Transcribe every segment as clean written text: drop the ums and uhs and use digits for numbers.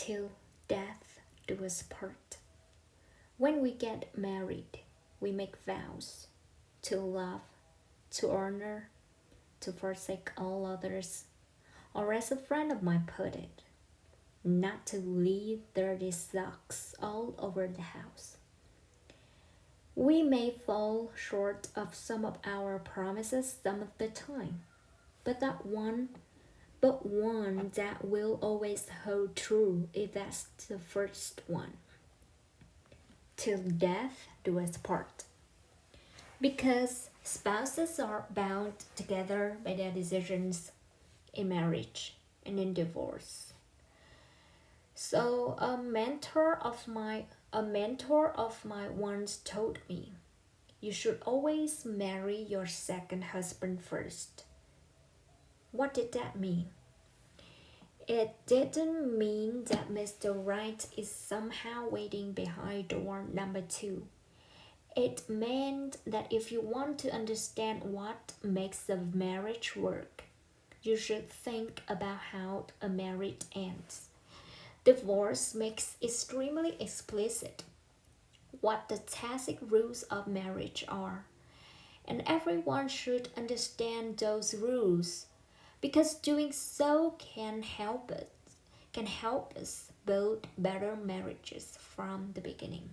till death do us part. When we get married, we make vows to love, to honor, to forsake all others, or as a friend of mine put it, not to leave dirty socks all over the house. We may fall short of some of our promises some of the time, but one that will always hold true if that's the first one. Till death do us part. Because spouses are bound together by their decisions in marriage and in divorce. So a mentor of mine once told me, you should always marry your second husband first. What did that mean? It didn't mean that Mr. Right is somehow waiting behind door number 2. It meant that if you want to understand what makes a marriage work, you should think about how a marriage ends. Divorce makes extremely explicit what the tacit rules of marriage are, and everyone should understand those rules because doing so can help us build better marriages from the beginning.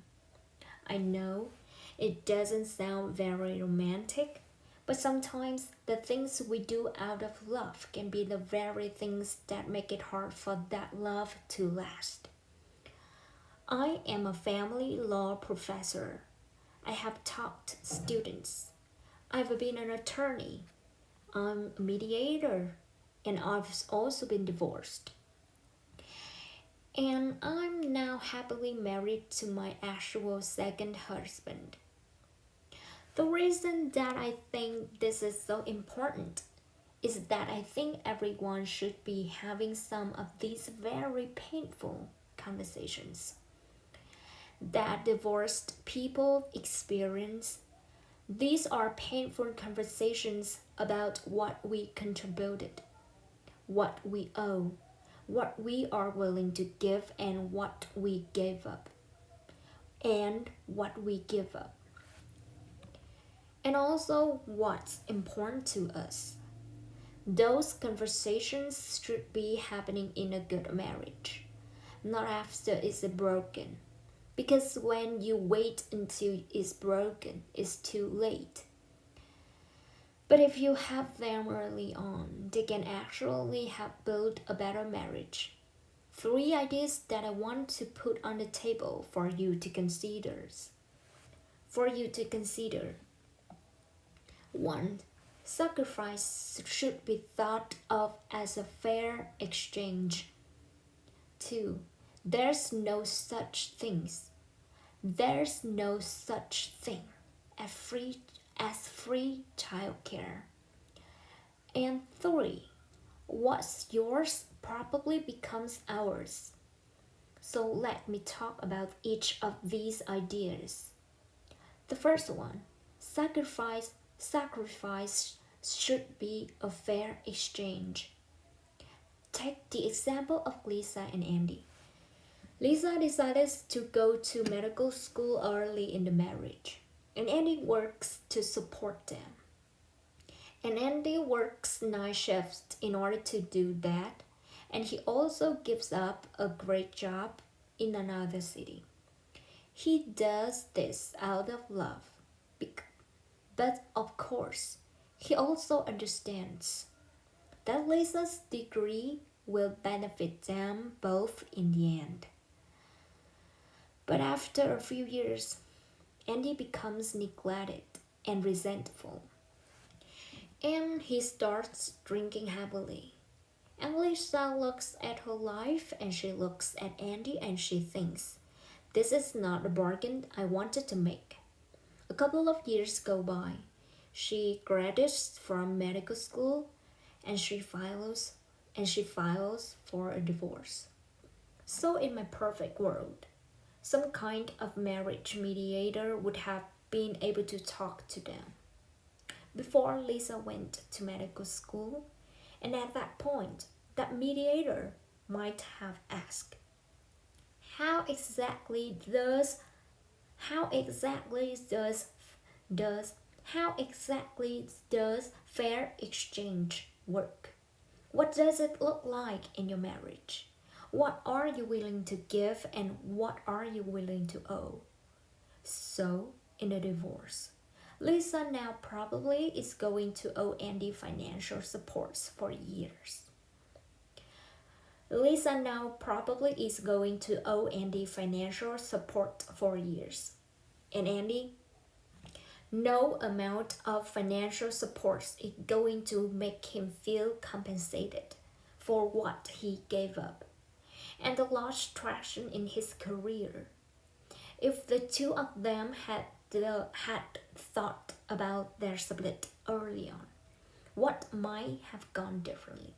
I know it doesn't sound very romantic, but sometimes the things we do out of love can be the very things that make it hard for that love to last. I am a family law professor. I have taught students. I've been an attorney. I'm a mediator, and I've also been divorced. And I'm now happily married to my actual second husband. The reason that I think this is so important is that I think everyone should be having some of these very painful conversations that divorced people experience. These are painful conversations about what we contributed, what we owe, what we are willing to give, and what we gave up, and what we give up, and also what's important to us. Those conversations should be happening in a good marriage, not after it's broken. Because when you wait until it's broken, it's too late. But if you have them early on, they can actually help build a better marriage. 3 ideas that I want to put on the table for you to consider. For you to consider. 1. Sacrifice should be thought of as a fair exchange. 2. There's no such things. There's no such thing as free childcare. And 3. What's yours probably becomes ours. So let me talk about each of these ideas. The first one, sacrifice should be a fair exchange. Take the example of Lisa and Andy. Lisa decided to go to medical school early in the marriage, and Andy works to support them. And Andy works night shifts in order to do that, and he also gives up a great job in another city. He does this out of love, but of course, he also understands that Lisa's degree will benefit them both in the end. But after a few years, Andy becomes neglected and resentful, and he starts drinking heavily. And Lisa looks at her life and she looks at Andy and she thinks, this is not a bargain I wanted to make. A couple of years go by. She graduates from medical school and she files for a divorce. So in my perfect world, some kind of marriage mediator would have been able to talk to them before Lisa went to medical school, and at that point, that mediator might have asked, How exactly does how exactly does how exactly does fair exchange work? What does it look like in your marriage? What are you willing to give and what are you willing to owe? So, in a divorce, Lisa now probably is going to owe Andy financial supports for years. Lisa now probably is going to owe Andy financial support for years. And Andy, no amount of financial support is going to make him feel compensated for what he gave up and the lost traction in his career. If the two of them had thought about their split early on, what might have gone differently?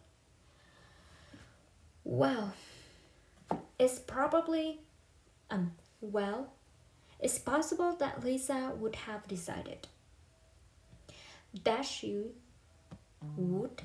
Well, it's probably um well, it's possible that Lisa would have decided that she would